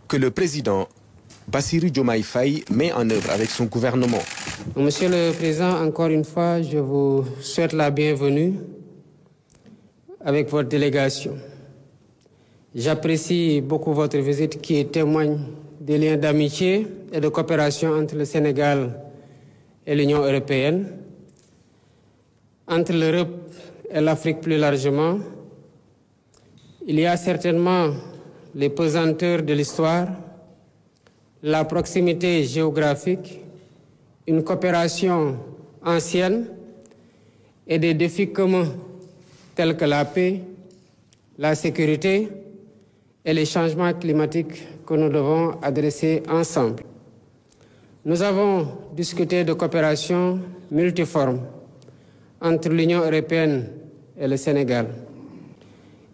que le président Bassirou Diomaye Faye met en œuvre avec son gouvernement. Monsieur le Président, encore une fois, je vous souhaite la bienvenue avec votre délégation. J'apprécie beaucoup votre visite qui témoigne des liens d'amitié et de coopération entre le Sénégal et l'Union européenne, entre l'Europe et l'Afrique plus largement. Il y a certainement les pesanteurs de l'histoire, la proximité géographique, une coopération ancienne et des défis communs tels que la paix, la sécurité et les changements climatiques que nous devons adresser ensemble. Nous avons discuté de coopération multiforme entre l'Union européenne et le Sénégal.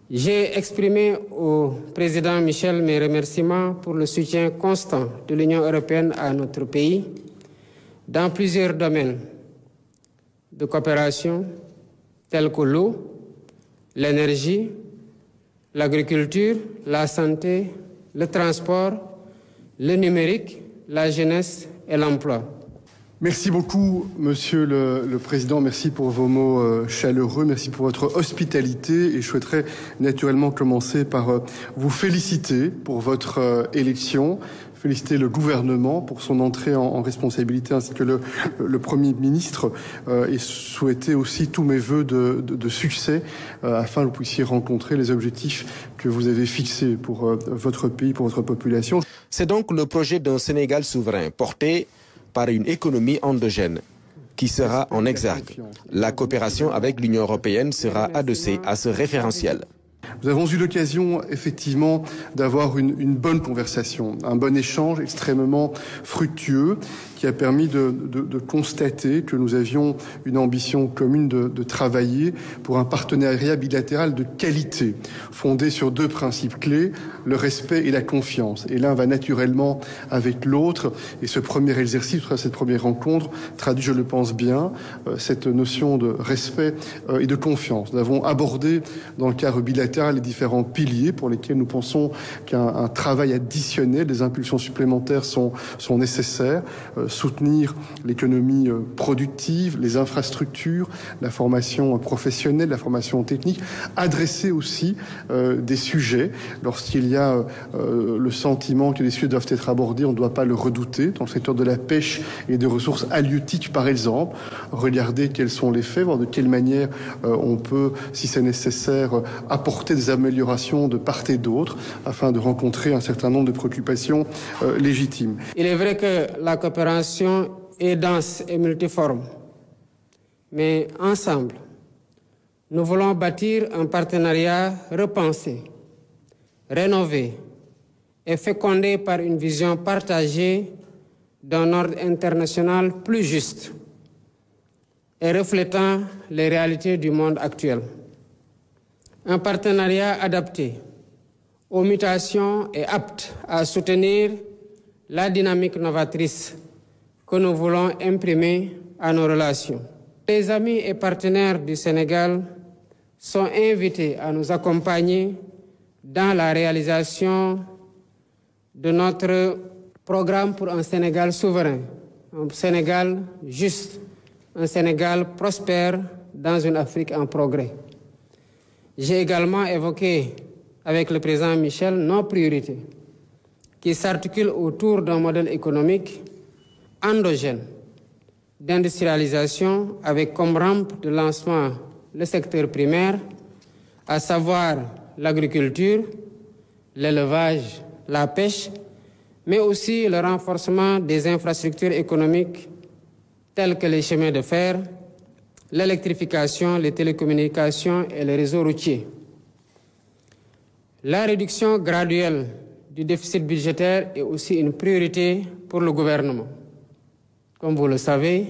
J'ai exprimé au président Michel mes remerciements pour le soutien constant de l'Union européenne à notre pays dans plusieurs domaines de coopération tels que l'eau, l'énergie, l'agriculture, la santé, le transport, le numérique, la jeunesse et l'emploi. Merci beaucoup, Monsieur le Président. Merci pour vos mots chaleureux. Merci pour votre hospitalité. Et je souhaiterais naturellement commencer par vous féliciter pour votre élection. Féliciter le gouvernement pour son entrée en responsabilité ainsi que le Premier ministre et souhaiter aussi tous mes vœux de succès afin que vous puissiez rencontrer les objectifs que vous avez fixés pour votre pays, pour votre population. C'est donc le projet d'un Sénégal souverain porté par une économie endogène qui sera en exergue. La coopération avec l'Union européenne sera adossée à ce référentiel. Nous avons eu l'occasion, effectivement, d'avoir une bonne conversation, un bon échange extrêmement fructueux qui a permis de constater que nous avions une ambition commune de travailler pour un partenariat bilatéral de qualité, fondé sur deux principes clés, le respect et la confiance. Et l'un va naturellement avec l'autre. Et ce premier exercice, cette première rencontre, traduit, je le pense bien, cette notion de respect et de confiance. Nous avons abordé dans le cadre bilatéral les différents piliers pour lesquels nous pensons qu'un travail additionnel, des impulsions supplémentaires sont nécessaires. Soutenir l'économie productive, les infrastructures, la formation professionnelle, la formation technique, adresser aussi des sujets. Lorsqu'il y a le sentiment que les sujets doivent être abordés, on ne doit pas le redouter. Dans le secteur de la pêche et des ressources halieutiques, par exemple, regarder quels sont les faits, voir de quelle manière on peut, si c'est nécessaire, apporter des améliorations de part et d'autre afin de rencontrer un certain nombre de préoccupations légitimes. Il est vrai que la coopération est dense et multiforme, mais ensemble, nous voulons bâtir un partenariat repensé, rénové et fécondé par une vision partagée d'un ordre international plus juste et reflétant les réalités du monde actuel. Un partenariat adapté aux mutations et apte à soutenir la dynamique novatrice que nous voulons imprimer à nos relations. Les amis et partenaires du Sénégal sont invités à nous accompagner dans la réalisation de notre programme pour un Sénégal souverain, un Sénégal juste, un Sénégal prospère dans une Afrique en progrès. J'ai également évoqué avec le président Michel nos priorités qui s'articulent autour d'un modèle économique endogène d'industrialisation avec comme rampe de lancement le secteur primaire, à savoir l'agriculture, l'élevage, la pêche, mais aussi le renforcement des infrastructures économiques telles que les chemins de fer, l'électrification, les télécommunications et les réseaux routiers. La réduction graduelle du déficit budgétaire est aussi une priorité pour le gouvernement. Comme vous le savez,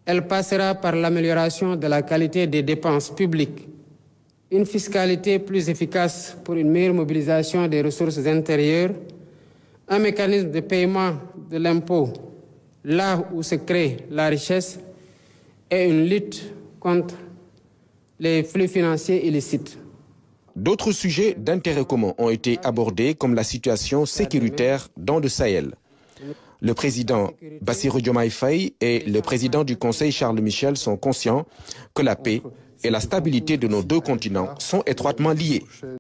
elle passera par l'amélioration de la qualité des dépenses publiques, une fiscalité plus efficace pour une meilleure mobilisation des ressources intérieures, un mécanisme de paiement de l'impôt là où se crée la richesse et une lutte contre les flux financiers illicites. D'autres sujets d'intérêt commun ont été abordés, comme la situation sécuritaire dans le Sahel. Le président Bassirou Diomaye Faye et le président du Conseil Charles Michel sont conscients que la paix et la stabilité de nos deux continents sont étroitement liées.